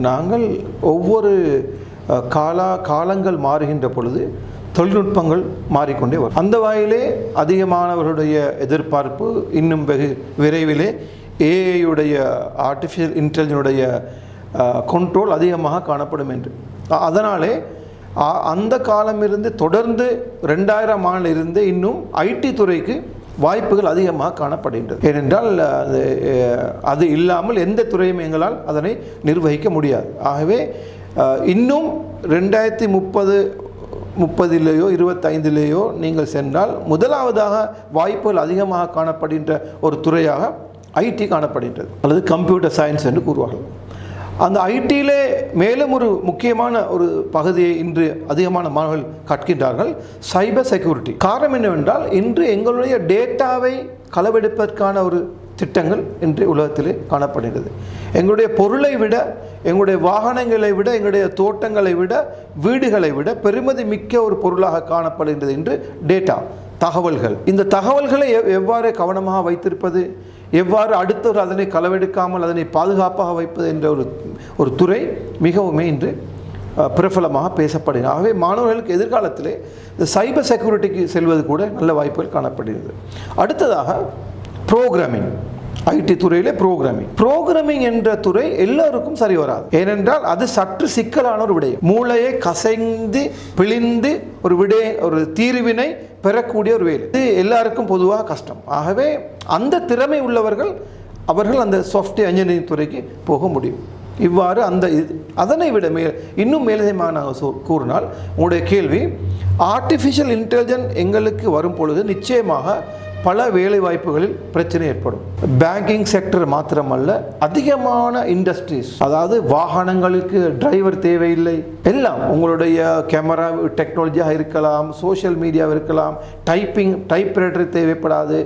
நாங்கள் ஒவ்வொரு காலங்கள் மாறுகின்ற பொழுது தொழில்நுட்பங்கள் மாறிக்கொண்டே வரும். அந்த வகையிலே அதிகமானவர்களுடைய எதிர்பார்ப்பு இன்னும் வெகு விரைவிலே ஏஐயுடைய ஆர்டிஃபிஷியல் இன்டெலிஜென்ஸுடைய கண்ட்ரோல் அதிகமாக காணப்படும் என்று. அதனாலே அந்த காலமிருந்து தொடர்ந்து 2000 ஆண்டிலிருந்து இன்னும் ஐடி துறைக்கு வாய்ப்புகள் அதிகமாக காணப்படுகின்றது. ஏனென்றால் அது இல்லாமல் எந்த துறையும் எங்களால் அதனை நிர்வகிக்க முடியாது. ஆகவே இன்னும் 2030 25 நீங்கள் சென்றால் முதலாவதாக வாய்ப்புகள் அதிகமாக காணப்படுகின்ற ஒரு துறையாக ஐடி காணப்படுகின்றது, அல்லது கம்ப்யூட்டர் சயின்ஸ் என்று கூறுவார்கள். அந்த ஐடியிலே மேலும் ஒரு முக்கியமான ஒரு பகுதியை இன்று அதிகமான மாணவர்கள் கற்கின்றார்கள், சைபர் செக்யூரிட்டி. காரணம் என்னவென்றால் இன்று எங்களுடைய டேட்டாவை களவெடுப்பதற்கான ஒரு திட்டங்கள் இன்று உலகத்திலே காணப்படுகிறது. எங்களுடைய பொருளை விட, எங்களுடைய வாகனங்களை விட, எங்களுடைய தோட்டங்களை விட, வீடுகளை விட பெருமதி மிக்க ஒரு பொருளாக காணப்படுகின்றது இன்று டேட்டா, தகவல்கள். இந்த தகவல்களை எவ்வாறு கவனமாக வைத்திருப்பது, எவ்வாறு அடுத்தவர் அதனை களவெடுக்காமல் அதனை பாதுகாப்பாக வைப்பது என்ற ஒரு துறை மிகவும் இன்று பிரபலமாக பேசப்படுகிறது. ஆகவே மாணவர்களுக்கு எதிர்காலத்திலே இந்த சைபர் செக்யூரிட்டிக்கு செல்வது கூட நல்ல வாய்ப்புகள் காணப்படுகிறது. அடுத்ததாக ப்ரோக்ராமிங், ஐடி துறையிலே ப்ரோக்ராமிங் என்ற துறை எல்லோருக்கும் சரி வராது. ஏனென்றால் அது சற்று சிக்கலான ஒரு விடயம். மூளையை கசைந்து பிழிந்து ஒரு தீர்வினை பெறக்கூடிய ஒரு வேலை. இது எல்லாருக்கும் பொதுவாக கஷ்டம். ஆகவே அந்த திறமை உள்ளவர்கள் அவர்கள் அந்த சாஃப்ட்வேர் இன்ஜினியரிங் துறைக்கு போக முடியும். இவ்வாறு அதனை விட இன்னும் மேலதிகமாக கூறினால் உங்களுடைய கேள்வி, ஆர்டிஃபிஷியல் இன்டெலிஜென்ஸ் எங்களுக்கு வரும் பொழுது நிச்சயமாக பல வேலை வாய்ப்புகளில் பிரச்சனை ஏற்படும். பேங்கிங் செக்டர் மாத்திரமல்ல, அதிகமான இண்டஸ்ட்ரீஸ், அதாவது வாகனங்களுக்கு டிரைவர் தேவையில்லை, எல்லாம் உங்களுடைய கேமரா டெக்னாலஜியாக இருக்கலாம், சோஷியல் மீடியாவாக இருக்கலாம், டைப்ரைட்டர் தேவைப்படாது.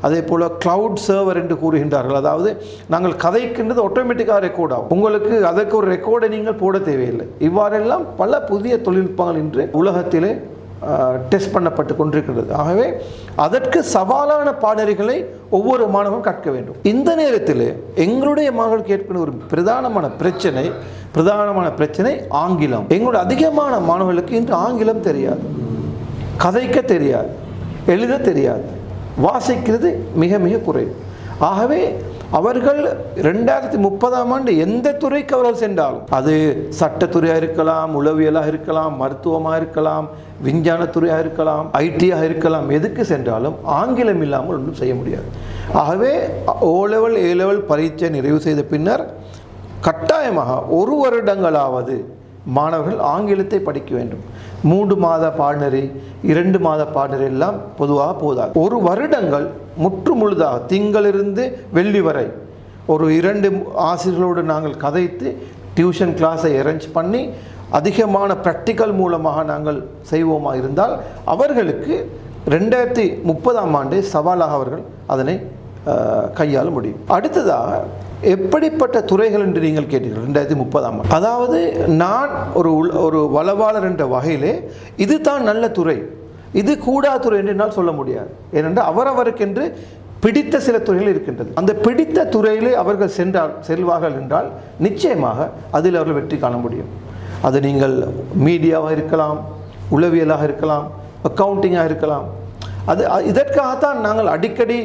அதே போல் கிளவுட் சர்வர் என்று கூறுகின்றார்கள். அதாவது நாங்கள் கதைக்கின்றது ஆட்டோமேட்டிக்காக ரெக்கார்ட் ஆகும், உங்களுக்கு அதற்கு ஒரு ரெக்கார்டை நீங்கள் போட தேவையில்லை. இவ்வாறெல்லாம் பல புதிய தொழில்நுட்பங்கள் இன்று உலகத்திலே டெஸ்ட் பண்ணப்பட்டு கொண்டிருக்கிறது. ஆகவே அதற்கு சவாலான பாடநெறிகளை ஒவ்வொரு மாணவரும் கற்க வேண்டும். இந்த நேரத்தில் எங்களுடைய மாணவர்களுக்கு ஏற்படும் ஒரு பிரதானமான பிரச்சனை ஆங்கிலம். எங்களுடைய அதிகமான மாணவர்களுக்கு இன்று ஆங்கிலம் தெரியாது, கதைக்க தெரியாது, எழுத தெரியாது, வாசிக்கிறது மிக மிக குறைவு. ஆகவே அவர்கள் 2030 எந்த துறைக்கு அவர்கள் சென்றாலும், அது சட்டத்துறையாக இருக்கலாம், உளவியலாக இருக்கலாம், மருத்துவமாக இருக்கலாம், விஞ்ஞானத்துறையாக இருக்கலாம், ஐடியாக இருக்கலாம், எதுக்கு சென்றாலும் ஆங்கிலம் இல்லாமல் ஒன்றும் செய்ய முடியாது. ஆகவே O-level A-level பரீட்சை நிறைவு செய்த பின்னர் கட்டாயமாக 1 வருடங்களாவது மாணவர்கள் ஆங்கிலத்தை படிக்க வேண்டும். 3 மாத பாடநெறி, 2 மாத பாடநெறி எல்லாம் பொதுவாக போதாது. 1 வருடங்கள் முற்று முழுதாக திங்களிலிருந்து வெள்ளி வரை ஒரு 2 ஆசிரியர்களோடு நாங்கள் கதைத்து டியூஷன் கிளாஸை அரேஞ்ச் பண்ணி அதிகமான ப்ராக்டிக்கல் மூலமாக நாங்கள் செய்வோமா இருந்தால் அவர்களுக்கு 2030 சவாலாக அவர்கள் அதனை கையாள முடியும். அடுத்ததாக எப்படிப்பட்ட துறைகள் என்று நீங்கள் கேட்டீர்கள். 2030 அதாவது நான் ஒரு வளவாளர் என்ற வகையிலே இது தான் நல்ல துறை, இது கூடாத துறை என்று என்னால் சொல்ல முடியாது. ஏனென்றால் அவரவருக்கென்று பிடித்த சில துறைகள் இருக்கின்றது. அந்த பிடித்த துறையிலே அவர்கள் செல்வார்கள் என்றால் நிச்சயமாக அதில் அவர்கள் வெற்றி காண முடியும். அது நீங்கள் மீடியாவாக இருக்கலாம், உளவியலாக இருக்கலாம், அக்கவுண்டிங்காக இருக்கலாம். இதற்காகத்தான் நாங்கள் அடிக்கடி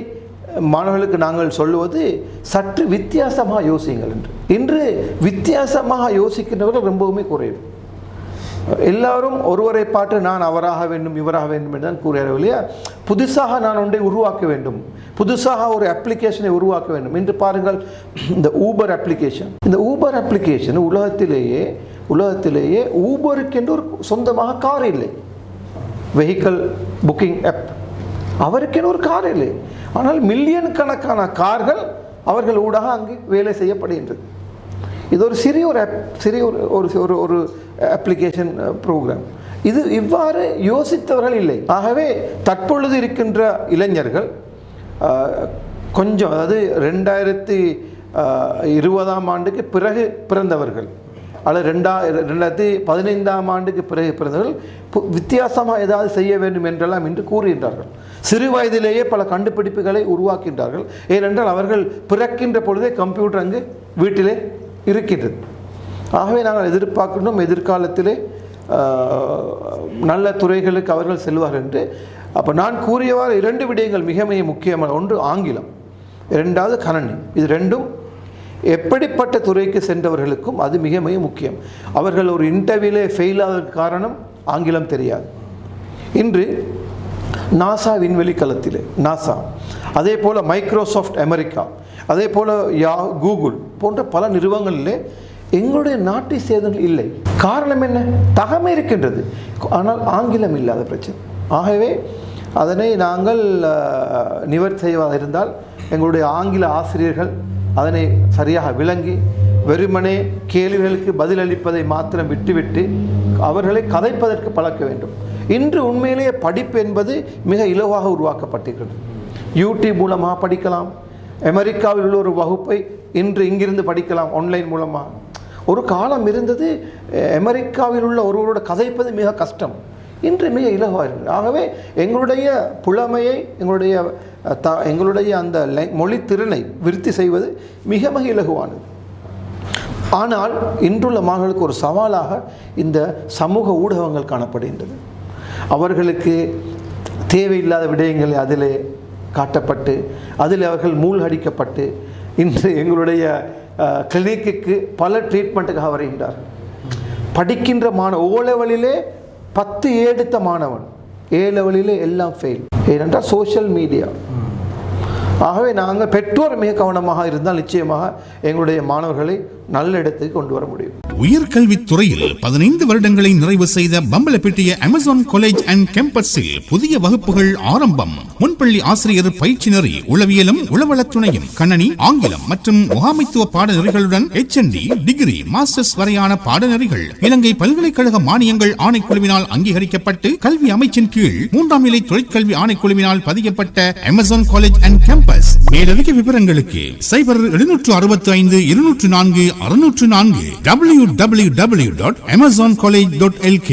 மாணவர்களுக்கு நாங்கள் சொல்லுவது சற்று வித்தியாசமாக யோசியுங்கள் என்று. இன்று வித்தியாசமாக யோசிக்கின்றவர்கள் ரொம்பவுமே குறைவு. எல்லாரும் ஒருவரை பார்த்து நான் அவராக வேண்டும் இவராக வேண்டும் என்று தான் கூறுகிறார்கள் இல்லையா? புதுசாக நான் ஒன்றை உருவாக்க வேண்டும், புதுசாக ஒரு அப்ளிகேஷனை உருவாக்க வேண்டும் என்று பாருங்கள். இந்த ஊபர் அப்ளிகேஷன் உலகத்திலேயே ஊபருக்கென்று ஒரு சொந்தமாக கார் இல்லை, வெஹிக்கிள் புக்கிங் ஆப், அவருக்கென்று ஒரு கார் இல்லை. ஆனால் மில்லியன் கணக்கான கார்கள் அவர்கள் ஊடாக அங்கு வேலை செய்யப்படுகின்றது. இது ஒரு சிறிய ஒரு அப்ளிகேஷன் ப்ரோக்ராம். இது இவ்வாறு யோசித்தவர்கள் இல்லை. ஆகவே தற்பொழுது இருக்கின்ற இளைஞர்கள் கொஞ்சம், அதாவது 2020 பிறகு பிறந்தவர்கள் அல்லது 2015 பிறகு பிறந்தவர்கள் வித்தியாசமாக ஏதாவது செய்ய வேண்டும் என்றெல்லாம் என்று கூறுகின்றார்கள். சிறு வயதிலேயே பல கண்டுபிடிப்புகளை உருவாக்கின்றார்கள். ஏனென்றால் அவர்கள் பிறக்கின்ற பொழுதே கம்ப்யூட்டர் அங்கு வீட்டிலே இருக்கின்றது. ஆகவே நாங்கள் எதிர்பார்க்கணும் எதிர்காலத்திலே நல்ல துறைகளுக்கு அவர்கள் செல்வார்கள் என்று. அப்போ நான் கூறியவாறு 2 விடயங்கள் மிக மிக முக்கியமான, ஒன்று ஆங்கிலம், 2வது கணனி. இது 2ம் எப்படிப்பட்ட துறைக்கு சென்றவர்களுக்கும் அது மிக மிக முக்கியம். அவர்கள் ஒரு இன்டர்வியூலே ஃபெயில் ஆவதற்கு காரணம் ஆங்கிலம் தெரியாது. இன்று நாசா விண்வெளி களத்திலே நாசா, அதே போல் மைக்ரோசாஃப்ட் அமெரிக்கா, அதே போல் கூகுள் போன்ற பல நிறுவனங்களிலே எங்களுடைய நாட்டை சேர்ந்தவர்கள் இல்லை. காரணம் என்ன? தகமை இருக்கின்றது, ஆனால் ஆங்கிலம் இல்லாத பிரச்சனை. ஆகவே அதனை நாங்கள் நிவர்த்தி செய்வதாக இருந்தால் எங்களுடைய ஆங்கில ஆசிரியர்கள் அதனை சரியாக விளங்கி வெறுமனே கேள்விகளுக்கு பதிலளிப்பதை மாத்திரம் விட்டுவிட்டு அவர்களை கதைப்பதற்கு பழக்க வேண்டும். இன்று உண்மையிலேயே படிப்பு என்பது மிக இலவாக உருவாக்கப்பட்டிருக்கிறது. யூடியூப் மூலமாக படிக்கலாம், அமெரிக்காவில் உள்ள ஒரு வகுப்பை இன்று இங்கிருந்து படிக்கலாம் ஆன்லைன் மூலமாக. ஒரு காலம் இருந்தது அமெரிக்காவில் உள்ள ஒருவரோட கதைப்பது மிக கஷ்டம், இன்று மிக இலவாக இருக்குது. ஆகவே எங்களுடைய புலமையை எங்களுடைய அந்த மொழி திறனை விருத்தி செய்வது மிக மிக இலகுவானது. ஆனால் இன்றுள்ள மாணவர்களுக்கு ஒரு சவாலாக இந்த சமூக ஊடகங்கள் காணப்படுகின்றது. அவர்களுக்கு தேவையில்லாத விடயங்களை அதிலே காட்டப்பட்டு அதில் அவர்கள் மூழ்கடிக்கப்பட்டு இன்று எங்களுடைய கிளினிக்கு பல ட்ரீட்மெண்ட்டுக்காக வருகின்றார்கள். படிக்கின்ற ஓ லெவலிலே 10 எடுத்த மாணவன் ஏ லெவலிலே எல்லாம் ஃபெயில். ஏனென்றால் சோஷியல் மீடியா. ஆகவே நாங்கள் பெற்றோர் மிக கவனமாக இருந்தால் நிச்சயமாக எங்களுடைய மாணவர்களை நல்ல இடத்துக்கு கொண்டு வர முடியும். உயர்கல்வித்துறையில் 15 வருடங்களை நிறைவு செய்த பம்பலப்பிட்டிய அமேசான் காலேஜ் அண்ட் கேம்பஸில் புதிய வகுப்புகள் ஆரம்பம். முன்பள்ளி ஆசிரியர் பயிற்சி நெறி, உளவியலும் உளவளத்துணையும், கணனி, ஆங்கிலம் மற்றும் முகாமைத்துவ பாடநெறிகளுடன் HND, டிகிரி, மாஸ்டர்ஸ் வரையான பாடநெறிகள் இலங்கை பல்கலைக்கழக மானியங்கள் ஆணைக்குழுவினால் அங்கீகரிக்கப்பட்டு கல்வி அமைச்சின் கீழ் 3ஆம் நிலை தொழிற்கல்வி ஆணைக்குழுவினால் பதியப்பட்ட அமேசான் காலேஜ் அண்ட் கேம்பஸ். மேலதிக விவரங்களுக்கு 0765 204 604 www.amazoncollege.lk